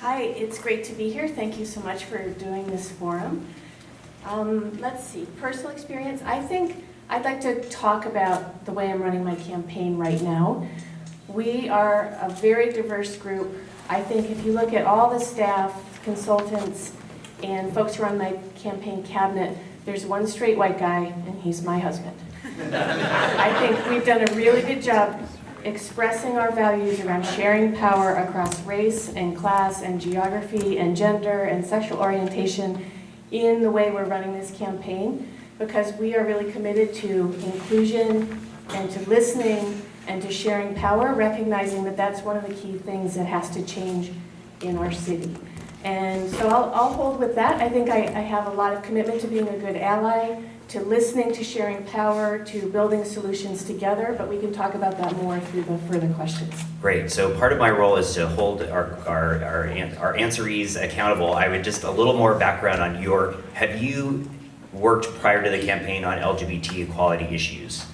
Hi, it's great to be here. Thank you so much for doing this forum. Let's see, personal experience. I think I'd like to talk about the way I'm running my campaign right now. We are a very diverse group. I think if you look at all the staff, consultants, and folks who are on my campaign cabinet, there's one straight white guy, and he's my husband. I think we've done a really good job expressing our values around sharing power across race and class and geography and gender and sexual orientation in the way we're running this campaign, because we are really committed to inclusion and to listening and to sharing power, recognizing that that's one of the key things that has to change in our city. And so I'll hold with that. I think I have a lot of commitment to being a good ally, to listening, to sharing power, to building solutions together, but we can talk about that more through the further questions. Great. So part of my role is to hold our answerees accountable. I would just a little more background on have you worked prior to the campaign on LGBT equality issues?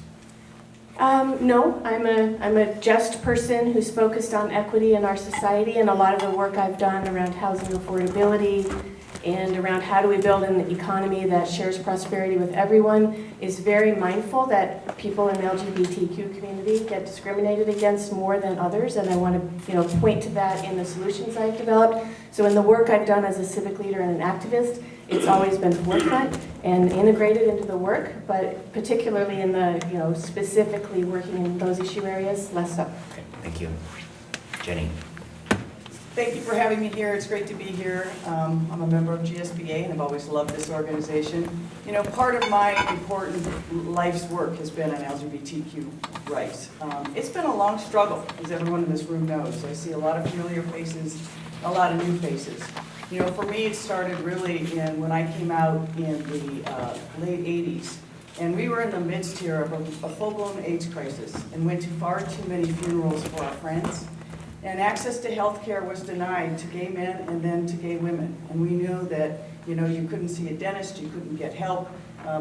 No, I'm a just person who's focused on equity in our society, and a lot of the work I've done around housing affordability and around how do we build an economy that shares prosperity with everyone is very mindful that people in the LGBTQ community get discriminated against more than others, and I want to point to that in the solutions I've developed. So in the work I've done as a civic leader and an activist, it's always been forefront and integrated into the work, but particularly in the specifically working in those issue areas, less so. Okay, thank you. Jenny. Thank you for having me here. It's great to be here. I'm a member of GSBA and I've always loved this organization. Part of my important life's work has been on LGBTQ rights. It's been a long struggle, as everyone in this room knows. I see a lot of familiar faces, a lot of new faces. For me, it started really when I came out in the late 80s. And we were in the midst here of a full-blown AIDS crisis and went to far too many funerals for our friends. And access to health care was denied to gay men and then to gay women. And we knew that, you couldn't see a dentist, you couldn't get help.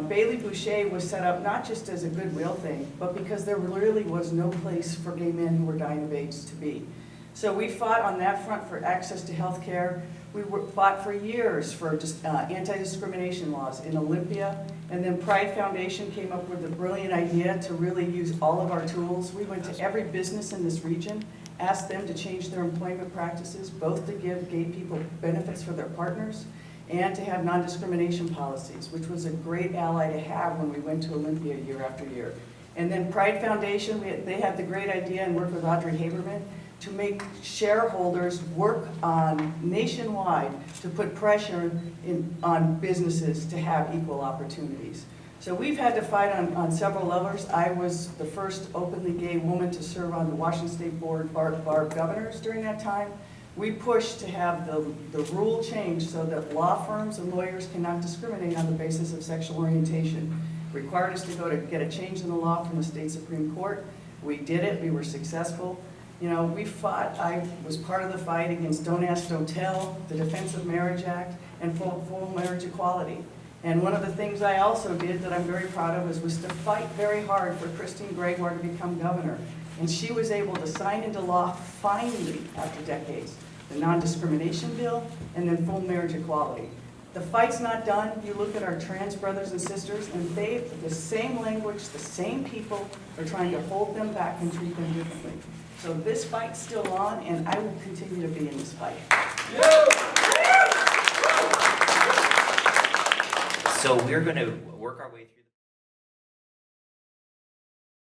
Bailey Boucher was set up not just as a goodwill thing, but because there really was no place for gay men who were dying of AIDS to be. So we fought on that front for access to health care. We fought for years for anti-discrimination laws in Olympia. And then Pride Foundation came up with a brilliant idea to really use all of our tools. We went to every business in this region, asked them to change their employment practices, both to give gay people benefits for their partners and to have non-discrimination policies, which was a great ally to have when we went to Olympia year after year. And then Pride Foundation, they had the great idea and worked with Audrey Haberman to make shareholders work on nationwide to put pressure on businesses to have equal opportunities. So we've had to fight on several levels. I was the first openly gay woman to serve on the Washington State Board of Governors during that time. We pushed to have the rule changed so that law firms and lawyers cannot discriminate on the basis of sexual orientation. Required us to go to get a change in the law from the state Supreme Court. We did it, we were successful. We fought, I was part of the fight against Don't Ask, Don't Tell, the Defense of Marriage Act, and full marriage equality. And one of the things I also did that I'm very proud of was to fight very hard for Christine Gregoire to become governor. And she was able to sign into law finally, after decades, the non-discrimination bill and then full marriage equality. The fight's not done. You look at our trans brothers and sisters, and the same language, the same people are trying to hold them back and treat them differently. So this fight's still on, and I will continue to be in this fight. So we're going to work our way through